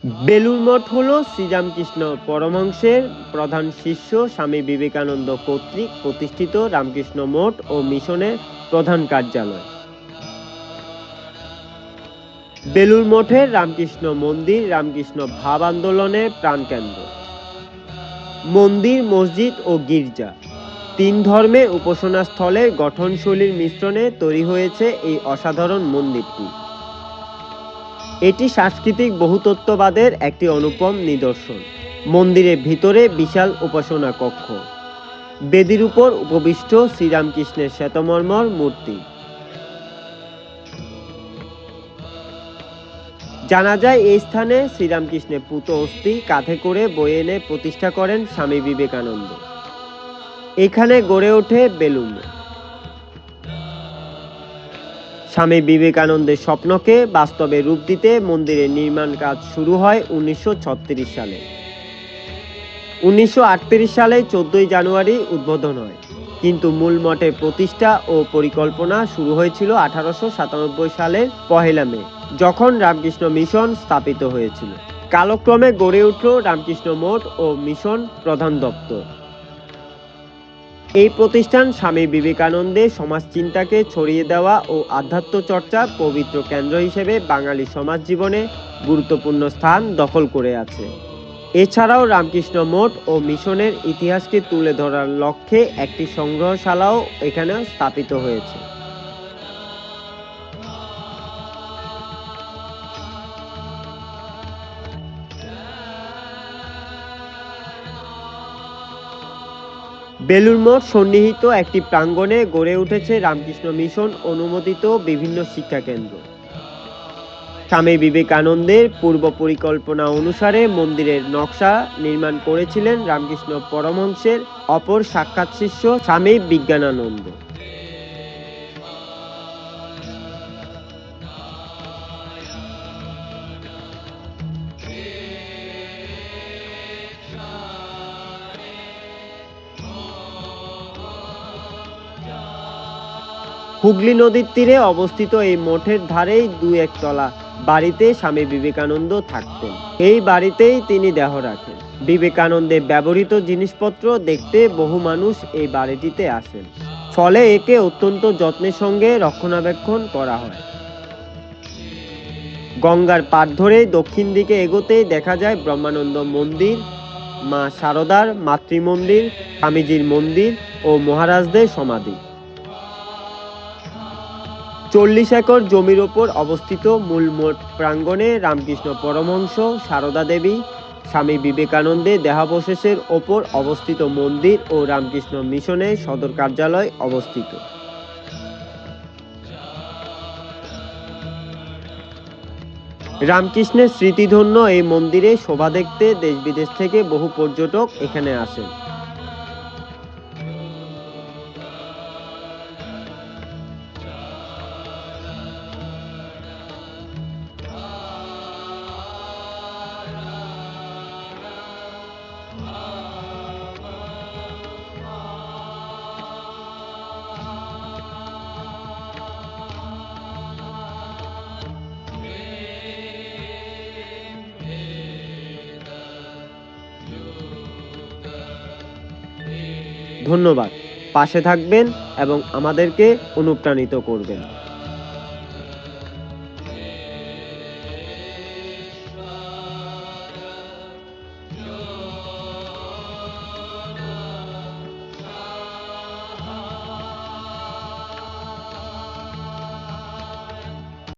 বেলুড় মঠ হল শ্রীরামকৃষ্ণ পরমহংসের প্রধান শিষ্য স্বামী বিবেকানন্দ কর্তৃক প্রতিষ্ঠিত রামকৃষ্ণ মঠ ও মিশনের প্রধান কার্যালয়। বেলুড় মঠের রামকৃষ্ণ মন্দির রামকৃষ্ণ ভাব আন্দোলনের প্রাণকেন্দ্র। মন্দির, মসজিদ ও গির্জা তিন ধর্মের উপাসনা স্থলের গঠনশৈলীর মিশ্রণে তৈরি হয়েছে এই অসাধারণ মন্দিরটি। এটি সাংস্কৃতিক বহুতত্ত্ববাদের একটি অনুপম নিদর্শন। মন্দিরের ভিতরে বিশাল উপাসনা কক্ষ, বেদির উপর উপবিষ্ট শ্রীরামকৃষ্ণের শ্বেতমর্মর মূর্তি। জানা যায় এই স্থানে শ্রীরামকৃষ্ণের পূত অস্থি কাঁধে করে বয়ে এনে প্রতিষ্ঠা করেন স্বামী বিবেকানন্দ। এখানে গড়ে ওঠে বেলুড় মঠ। স্বামী বিবেকানন্দের স্বপ্নকে বাস্তবে রূপ দিতে মন্দিরের নির্মাণ কাজ শুরু হয় 1936 সালে। 1938 সালে 14 জানুয়ারি উদ্বোধন হয়, কিন্তু মূল মঠের প্রতিষ্ঠা ও পরিকল্পনা শুরু হয়েছিল 1897 সালের 1 মে, যখন রামকৃষ্ণ মিশন স্থাপিত হয়েছিল। কালক্রমে গড়ে উঠল রামকৃষ্ণ মঠ ও মিশন প্রধান দপ্তর। এই প্রতিষ্ঠান স্বামী বিবেকানন্দের সমাজচিন্তাকে ছড়িয়ে দেওয়া ও আধ্যাত্ম চর্চার পবিত্র কেন্দ্র হিসেবে বাঙালি সমাজ জীবনে গুরুত্বপূর্ণ স্থান দখল করে আছে। এছাড়াও রামকৃষ্ণ মঠ ও মিশনের ইতিহাসকে তুলে ধরার লক্ষ্যে একটি সংগ্রহশালাও এখানে স্থাপিত হয়েছে। বেলুড় মঠ সন্নিহিত একটি প্রাঙ্গণে গড়ে উঠেছে রামকৃষ্ণ মিশন অনুমোদিত বিভিন্ন শিক্ষা কেন্দ্র। স্বামী বিবেকানন্দের পূর্ব পরিকল্পনা অনুসারে মন্দিরের নকশা নির্মাণ করেছিলেন রামকৃষ্ণ পরমহংসের অপর সাক্ষাৎ শিষ্য স্বামী বিজ্ঞানানন্দ। হুগলি নদীর তীরে অবস্থিত এই মঠের ধারেই 2 একতলা বাড়িতে স্বামী বিবেকানন্দ থাকতেন। এই বাড়িতেই তিনি দেহ রাখেন। বিবেকানন্দের ব্যবহৃত জিনিসপত্র দেখতে বহু মানুষ এই বাড়িটিতে আসেন, ফলে একে অত্যন্ত যত্নের সঙ্গে রক্ষণাবেক্ষণ করা হয়। গঙ্গার পাড় ধরে দক্ষিণ দিকে এগোতেই দেখা যায় ব্রহ্মানন্দ মন্দির, মা শারদার মাতৃমন্দির, স্বামীজির মন্দির ও মহারাজদের সমাধি। 40 একর জমির ওপর অবস্থিত মূল মঠ প্রাঙ্গণে রামকৃষ্ণ পরমহংস, সারদা দেবী, স্বামী বিবেকানন্দের দেহাবশেষের ওপর অবস্থিত মন্দির ও রামকৃষ্ণ মিশনের সদর কার্যালয় অবস্থিত। রামকৃষ্ণের স্মৃতিধন্য এই মন্দিরে শোভা দেখতে দেশ বিদেশ থেকে বহু পর্যটক এখানে আসেন। ধন্যবাদ। পাশে থাকবেন এবং আমাদেরকে অনুপ্রাণিত করবেন।